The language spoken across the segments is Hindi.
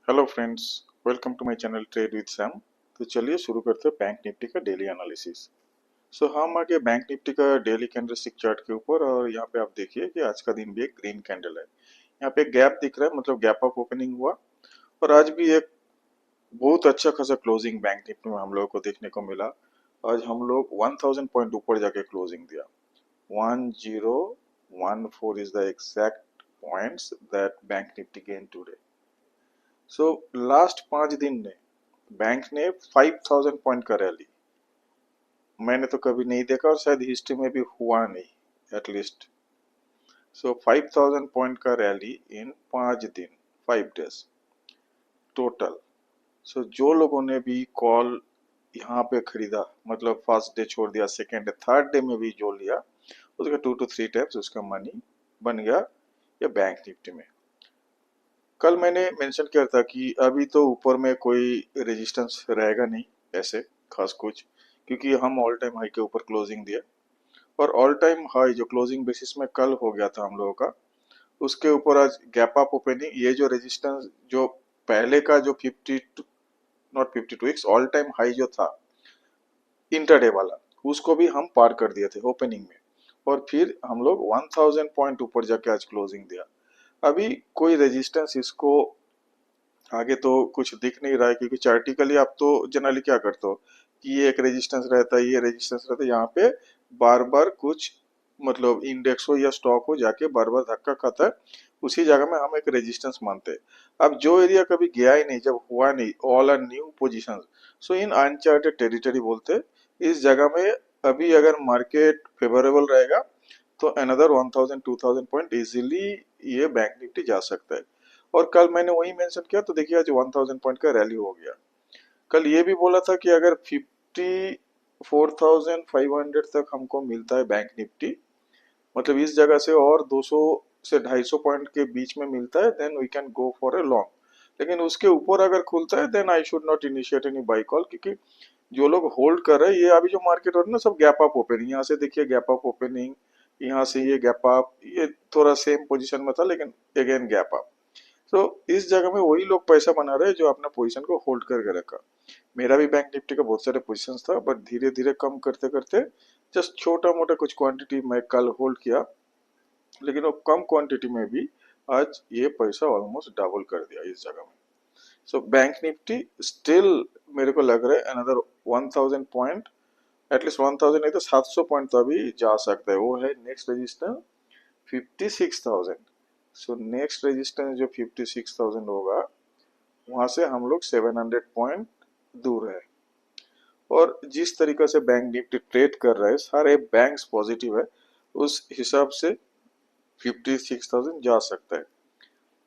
Hello friends, welcome to my channel trade with Sam. तो चलिए शुरू करते हैं बैंक निफ्टी का डेली एनालिसिस। हम आगे बैंक निफ्टी का डेली कैंडलस्टिक चार्ट के ऊपर, और यहाँ पे आप देखिए कि आज का दिन भी एक ग्रीन कैंडल है। यहाँ पे गैप दिख रहा है, मतलब गैप अप ओपनिंग हुआ। और आज भी एक बहुत अच्छा खासा क्लोजिंग बैंक निफ्टी में हम लोगों को देखने को मिला। आज हम लोग 1000 पॉइंट ऊपर जाके क्लोजिंग दिया। 1014 is the exact points that bank Nifty gain today. Last 5 दिन में बैंक ने 5000 पॉइंट का रैली मैंने तो कभी नहीं देखा, और शायद हिस्ट्री में भी हुआ नहीं एटलीस्ट। 5000 पॉइंट का रैली इन 5 दिन, 5 डेज टोटल। जो लोगों ने भी कॉल यहाँ पे खरीदा, मतलब फर्स्ट डे छोड़ दिया, सेकेंड डे, थर्ड डे में भी जो लिया, उसका 2 to 3 टाइम्स उसका मनी बन गया ये बैंक निफ्टी में। कल मैंने मेंशन किया था कि अभी तो ऊपर में कोई रेजिस्टेंस रहेगा नहीं ऐसे खास कुछ, क्योंकि हम ऑल टाइम हाई के ऊपर क्लोजिंग दिया। और ऑल टाइम हाई जो क्लोजिंग बेसिस में कल हो गया था हम लोगों का, उसके ऊपर आज गैप अप ओपनिंग, ये जो रेजिस्टेंस जो पहले का जो 52, नॉट 52 ऑल टाइम हाई जो था इंटरडे वाला, उसको भी हम पार कर दिए थे ओपनिंग में। और फिर हम लोग 1000 पॉइंट ऊपर जाके आज क्लोजिंग दिया। अभी कोई रेजिस्टेंस इसको आगे तो कुछ दिख नहीं रहा है, क्योंकि चार्टिकली आप तो जनरली क्या करते हो कि ये एक रेजिस्टेंस रहता है, ये रेजिस्टेंस रहता है, यहाँ पे बार बार कुछ मतलब इंडेक्स हो या स्टॉक हो जाके बार बार धक्का खाता है, उसी जगह में हम एक रेजिस्टेंस मानते हैं। अब जो एरिया कभी गया ही नहीं, जब हुआ नहीं, all are new position, so in uncharted territory बोलते हैं। इस जगह में अभी अगर मार्केट फेवरेबल रहेगा तो अनदर 1000 2000 पॉइंट इजीली ये बैंक निफ्टी जा सकता है। और कल मैंने वही मेंशन किया, तो देखिए आज 1000 पॉइंट का रैली हो गया। कल ये भी बोला था कि अगर 54,500 तक हमको मिलता है बैंक निफ्टी, मतलब इस जगह से और 200 से 250 पॉइंट के बीच में मिलता है, then we can go for a long. लेकिन उसके ऊपर अगर खुलता है then I should not initiate any buy call, क्योंकि जो लोग होल्ड कर रहे हैं, ये अभी जो मार्केट हो रहा है ना, सब गैप अप ओपनिंग, यहाँ से देखिए गैप अप ओपनिंग, यहाँ से ये गैप अप, ये थोड़ा सेम पोजीशन में था लेकिन अगेन गैप अप। इस जगह में वही लोग पैसा बना रहे हैं जो अपना पोजीशन को होल्ड करके रखा। मेरा भी बैंक निफ्टी का बहुत सारे पोजीशंस था, बट धीरे धीरे कम करते करते जस्ट छोटा मोटा कुछ क्वांटिटी मैं कल होल्ड किया, लेकिन वो कम क्वांटिटी में भी आज ये पैसा ऑलमोस्ट डबल कर दिया इस जगह में। बैंक निफ्टी स्टिल मेरे को लग रहा है अनदर 1000 पॉइंट, एटलीस्ट 1000 नहीं तो 700 पॉइंट तो अभी जा सकता है। वो है नेक्स्ट रेजिस्टेंस 56,000। नेक्स्ट रेजिस्टेंस जो 56,000 होगा, वहां से हम लोग 700 पॉइंट दूर है। और जिस तरीके से बैंक निफ्टी ट्रेड कर रहा है, सारे बैंक्स पॉजिटिव है, उस हिसाब से 56,000 जा सकता है।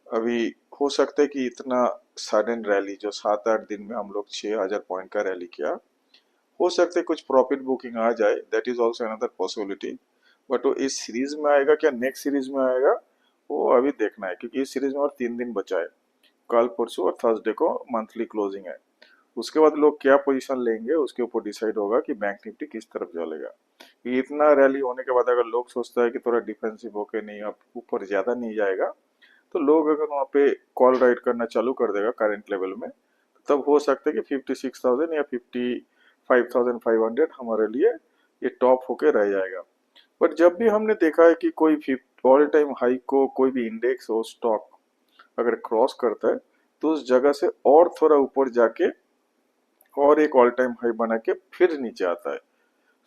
अभी हो सकता है कि इतना सडन रैली जो 7 8 दिन में हम लोग 6000 पॉइंट का रैली किया, हो सकता है कुछ प्रॉफिट बुकिंग आ जाए, that is also another possibility. But वो इस सीरीज में आएगा क्या नेक्स्ट सीरीज में आएगा, वो अभी देखना है, क्योंकि इस सीरीज में और 3 दिन बचा है। कल परसों और थर्सडे को मंथली क्लोजिंग है। उसके बाद लोग क्या पोजीशन लेंगे उसके ऊपर डिसाइड होगा कि बैंक निफ्टी किस तरफ चलेगा। ये इतना रैली होने के बाद अगर लोग सोचता है कि थोड़ा डिफेंसिव होके नहीं, अब ऊपर ज्यादा नहीं जाएगा, तो लोग अगर वहाँ पे कॉल राइट करना चालू कर देगा करंट लेवल में, तब हो सकता है कि 56,000 या 55,500 हमारे लिए ये टॉप होके रह जाएगा। बट जब भी हमने देखा है कि कोई ऑल टाइम हाई को कोई भी इंडेक्स हो, स्टॉक अगर क्रॉस करता है, तो उस जगह से और थोड़ा ऊपर जाके और एक ऑल टाइम हाई बना के फिर नीचे आता है।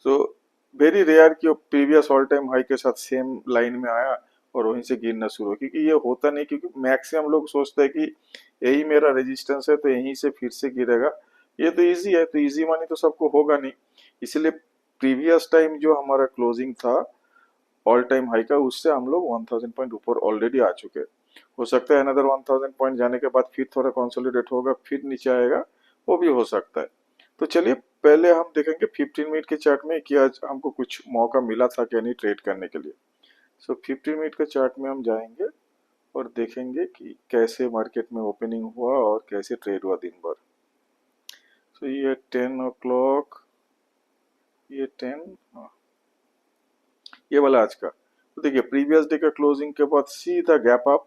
सो वेरी रेयर कि वो प्रीवियस ऑल टाइम हाई के साथ सेम लाइन में आया और वहीं से गिरना शुरू हो, क्योंकि ये होता नहीं, क्योंकि मैक्सिमम लोग सोचते हैं कि यही मेरा रेजिस्टेंस है तो यहीं से फिर से गिरेगा, ये तो इजी है, तो इजी मानी तो सबको होगा नहीं। इसलिए प्रीवियस टाइम जो हमारा क्लोजिंग था ऑल टाइम हाई का, उससे हम लोग 1000 पॉइंट ऊपर ऑलरेडी आ चुके हैं। हो सकता है अनदर 1000 पॉइंट जाने के बाद फिर थोड़ा कंसोलिडेट होगा, फिर नीचे आएगा, वो भी हो सकता है। तो चलिए पहले हम देखेंगे 15 मिनट के चार्ट में कि आज हमको कुछ मौका मिला था क्या नहीं ट्रेड करने के लिए। 15 मिनट के चार्ट में हम जाएंगे और देखेंगे कि कैसे मार्केट में ओपनिंग हुआ और कैसे ट्रेड हुआ दिन भर। ये 10 o'clock, ये 10, हाँ, ये वाला आज का। तो देखिए प्रीवियस डे का क्लोजिंग के बाद सीधा gap up,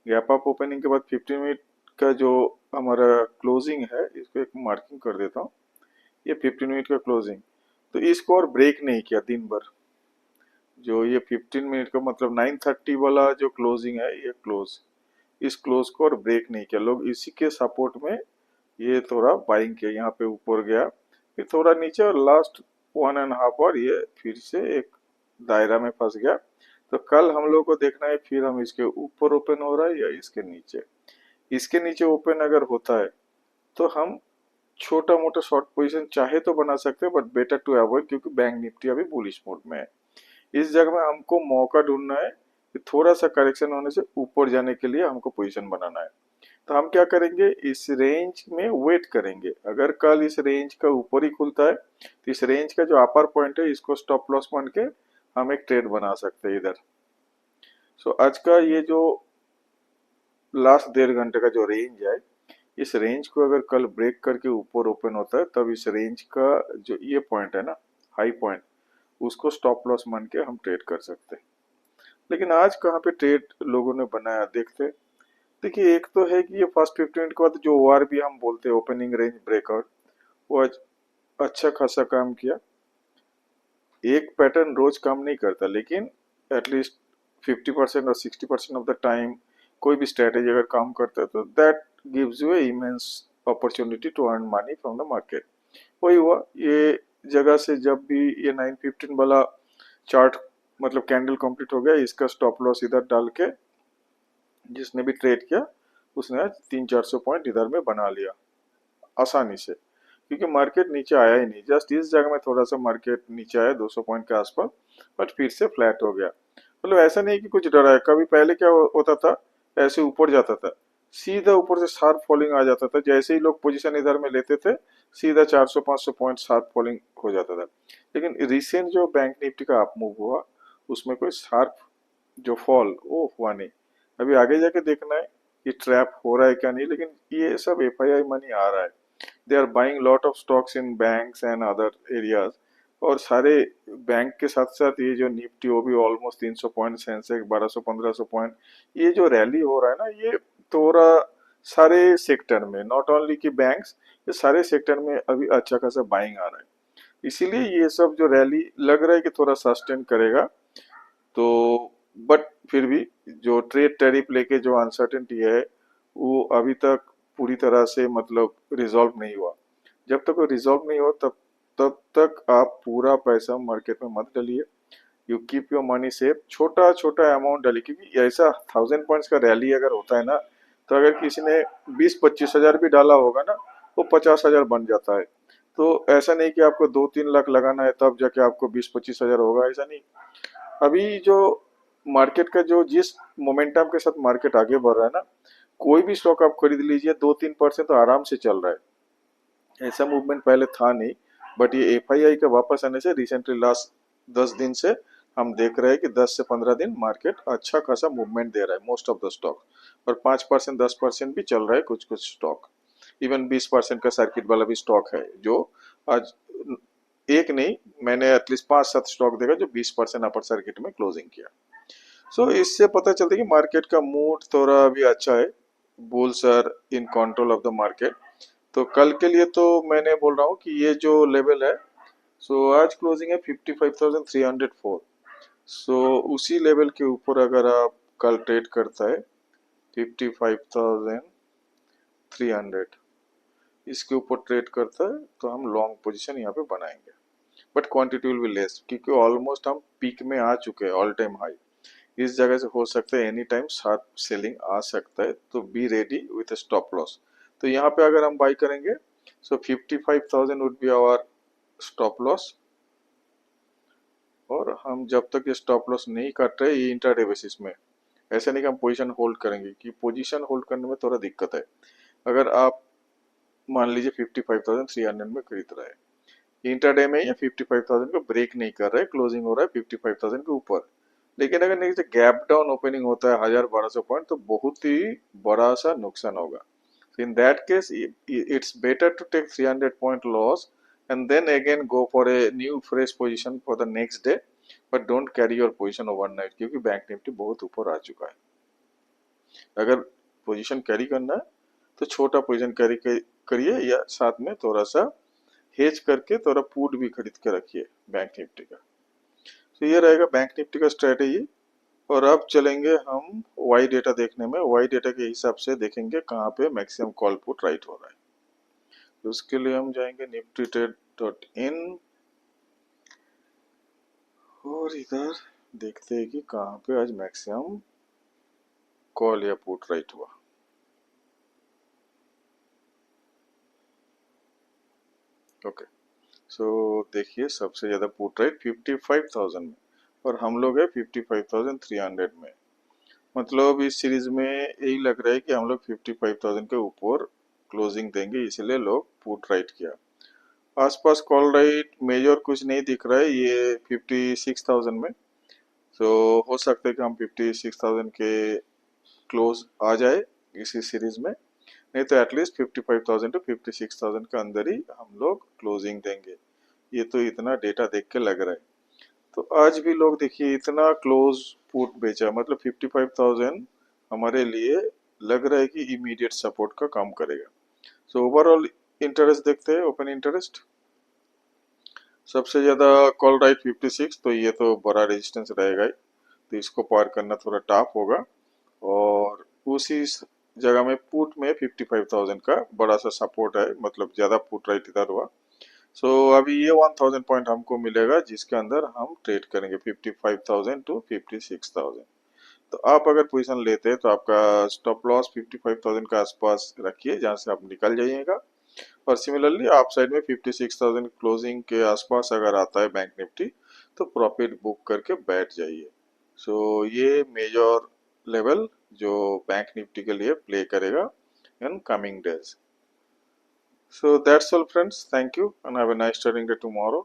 gap up opening के बाद 15 मिनट का जो हमारा क्लोजिंग है, इसको एक मार्किंग कर देता हूँ। ये 15 मिनट का क्लोजिंग, तो इसको और ब्रेक नहीं किया दिन भर। जो ये 15 मिनट का मतलब 9:30 वाला जो क्लोजिंग है, ये क्लोज, इस क्लोज को और ब्रेक नहीं किया। लोग इसी के सपोर्ट में ये थोड़ा बाइंग किया, यहाँ पे ऊपर गया, फिर थोड़ा नीचे, और लास्ट 1.5 आवर ये फिर से एक दायरा में फंस गया। तो कल हम लोग को देखना है फिर हम इसके ऊपर ओपन हो रहा है या इसके नीचे। इसके नीचे ओपन अगर होता है तो हम छोटा मोटा शॉर्ट पोजीशन चाहे तो बना सकते हैं, बट बेटर टू अवॉइड, क्योंकि बैंक निफ्टी अभी बुलिश मोड में है। इस जगह में हमको मौका ढूंढना है कि थोड़ा सा करेक्शन होने से ऊपर जाने के लिए हमको पोजीशन बनाना है। तो हम क्या करेंगे, इस रेंज में वेट करेंगे। अगर कल इस रेंज का ऊपर ही खुलता है तो इस रेंज का जो अपर पॉइंट है इसको स्टॉप लॉस मान के हम एक ट्रेड बना सकते हैं इधर। सो आज का ये जो लास्ट 1.5 घंटे का जो रेंज है, इस रेंज को अगर कल ब्रेक करके ऊपर ओपन होता है तब इस रेंज का जो ये पॉइंट है ना, हाई पॉइंट, उसको स्टॉप लॉस मान के हम ट्रेड कर सकते हैं। लेकिन आज कहाँ पे ट्रेड लोगों ने बनाया देखते हैं। देखिए, एक तो है कि ये फर्स्ट 15 मिनट के बाद जो ओआर भी हम बोलते हैं, ओपनिंग रेंज ब्रेकआउट, वो आज अच्छा खासा काम किया। एक पैटर्न रोज काम नहीं करता, लेकिन एटलीस्ट 50% और 60% ऑफ द टाइम कोई भी स्ट्रेटेजी अगर काम करता है तो that gives you immense opportunity to earn money from the market. वही हुआ ये जगह से, जब भी ये 9:15 वाला चार्ट मतलब कैंडल कंप्लीट हो गया, इसका स्टॉप लॉस इधर डाल के जिसने भी ट्रेड किया उसने आज 300-400 पॉइंट इधर में बना लिया आसानी से, क्योंकि मार्केट नीचे आया ही नहीं। जस्ट इस जगह में थोड़ा सा मार्केट नीचे आया 200 पॉइंट के आसपास, बट फिर से फ्लैट हो गया। मतलब ऐसा नहीं कि कुछ डरा है। कभी पहले क्या होता था, ऐसे ऊपर जाता था, सीधा ऊपर से शार्प फॉलिंग आ जाता था। जैसे ही लोग पोजीशन इधर में लेते थे, सीधा 400-500 पॉइंट शार्प फॉलिंग हो जाता था। लेकिन रिसेंट जो बैंक निफ्टी का अप मूव हुआ, उसमें कोई शार्प जो फॉल वो हुआ नहीं। अभी आगे जाके देखना है ये ट्रैप हो रहा है क्या नहीं, लेकिन ये सब एफआईआई मनी आ रहा है। They are buying lot of stocks in banks and other areas, और सारे बैंक के साथ साथ ये जो निफ्टी वो भी ऑलमोस्ट 300 पॉइंट, सेंसेक्स 1200-1500 पॉइंट, ये जो रैली हो रहा है ना, ये थोड़ा सारे सेक्टर में, नॉट ओनली कि बैंक्स, ये सारे सेक्टर में अभी अच्छा खासा बाइंग आ रहा है। इसीलिए ये सब जो रैली लग रहा है कि थोड़ा सस्टेन करेगा। तो बट फिर भी जो ट्रेड टैरिफ लेके जो अनसर्टेनिटी है, वो अभी तक पूरी तरह से मतलब रिजॉल्व नहीं हुआ। जब तक वो रिजॉल्व नहीं हो तब तक आप पूरा पैसा मार्केट में मत डालिए। You keep your money safe, छोटा छोटा अमाउंट डालिए, क्योंकि ऐसा 1000 पॉइंट्स का रैली अगर होता है ना, तो अगर किसी ने 20-25 हजार भी डाला होगा ना, वो 50,000 बन जाता है। तो ऐसा नहीं कि आपको 2-3 लाख लगाना है तब जाके आपको 20-25 हजार होगा, ऐसा नहीं। अभी जो मार्केट का जो जिस मोमेंटम के साथ मार्केट आगे बढ़ रहा है ना, कोई भी स्टॉक आप खरीद लीजिए, 2-3% तो आराम से चल रहा है। ऐसा मूवमेंट पहले था नहीं, बट ये एफआईआई का वापस आने से रिसेंटली लास्ट 10 दिन से हम देख रहे हैं कि 10 से 15 दिन मार्केट अच्छा खासा मूवमेंट दे रहा है मोस्ट ऑफ द स्टॉक। और 5% 10% भी चल रहा है कुछ कुछ स्टॉक। इवन 20% का सर्किट वाला भी स्टॉक है जो आज, एक नहीं, मैंने एटलीस्ट 5-7 स्टॉक देखा जो 20% अपर सर्किट में क्लोजिंग किया। सो इससे पता चलता है कि मार्केट का मूड थोड़ा अभी अच्छा है। Bulls are in control of the market. तो कल के लिए तो मैंने बोल रहा हूँ कि ये जो लेवल है, सो आज क्लोजिंग है 55,304। सो उसी लेवल के ऊपर अगर आप कल ट्रेड करता है 55,300, इसके ऊपर ट्रेड करता है तो हम लॉन्ग पोजीशन यहाँ पे बनाएंगे। But quantity will be less, क्योंकि ऑलमोस्ट हम पीक में आ चुके हैं, ऑल टाइम हाई। इस जगह से हो सकता है एनी टाइम शार्प सेलिंग आ सकता है, तो be ready with stop loss. तो यहाँ पे अगर हम बाई करेंगे, so 55,000 would be our stop loss. और हम जब तक ये स्टॉप लॉस नहीं काट रहे, ये इंट्राडे बेसिस में, ऐसा नहीं कि हम पोजीशन होल्ड करेंगे, कि पोजीशन होल्ड करने में थोड़ा दिक्कत है। अगर आप मान लीजिए 55,300 में खरीद रहे हैं, इंट्राडे में ये 55,000 को ब्रेक नहीं कर रहे, क्लोजिंग हो रहा है 55,000 के ऊपर। लेकिन अगर नहीं से गैप डाउन ओपनिंग होता है 1000-1200 पॉइंट, तो बहुत ही बड़ा सा नुकसान होगा। In that case it's better to take 300 point loss and then again go for a new fresh position for the next day, but don't carry your position overnight, क्योंकि बैंक निफ्टी बहुत ऊपर आ चुका है। अगर पोजीशन कैरी करना है तो छोटा पोजीशन करिए या साथ में थोड़ा सा हेज करके थोड़ा पुट भी खरीद के रखिए बैंक निफ्टी का। तो ये रहेगा बैंक निफ्टी का स्ट्रेटेजी। और अब चलेंगे हम वाई डेटा देखने में। वाई डेटा के हिसाब से देखेंगे कहाँ पे मैक्सिमम कॉल पुट राइट हो रहा है। तो उसके लिए हम जाएंगे निफ्टी ट्रेड डॉट इन और इधर देखते हैं कि कहाँ पे आज मैक्सिमम कॉल या पुट राइट हुआ। ओके, सो देखिए सबसे ज्यादा पुट राइट 55,000 में और हम लोग है 55,300 में। मतलब इस सीरीज में यही लग रहा है कि हम लोग 55,000 के ऊपर क्लोजिंग देंगे, इसलिए लोग पुट राइट किया। आसपास कॉल राइट मेजर कुछ नहीं दिख रहा है ये 56,000 में। तो हो सकता है कि हम 56,000 के क्लोज आ जाए इसी सीरीज में, नहीं तो एटलीस्ट 55,000 टू 56,000 के अंदर ही हम लोग क्लोजिंग देंगे। ये तो इतना डेटा देख के लग रहा है। तो आज भी लोग देखिए इतना क्लोज पुट बेचा, मतलब 55,000 हमारे लिए लग रहा है कि इमीडिएट सपोर्ट का काम करेगा। सो ओवरऑल इंटरेस्ट देखते हैं, ओपन इंटरेस्ट सबसे ज्यादा कॉल राइट 56, तो ये तो बड़ा रेजिस्टेंस रहेगा ही, तो इसको पार करना थोड़ा टफ होगा। और उसी जगह में पुट में 55,000 का बड़ा सा सपोर्ट है, मतलब ज्यादा पुट राइट इधर हुआ। सो अभी ये 1000 पॉइंट हमको मिलेगा जिसके अंदर हम ट्रेड करेंगे 55,000 टू 56,000। तो आप अगर पोजीशन लेते हैं तो आपका स्टॉप लॉस 55,000 के आसपास रखिए जहां से आप निकल जाइएगा। और सिमिलरली आप साइड में 56,000 क्लोजिंग के आसपास अगर आता है बैंक निफ्टी तो प्रॉफिट बुक करके बैठ जाइए। सो ये मेजर लेवल जो बैंक निफ्टी के लिए प्ले करेगा in coming days. So that's all friends. Thank you and have a nice trading day tomorrow.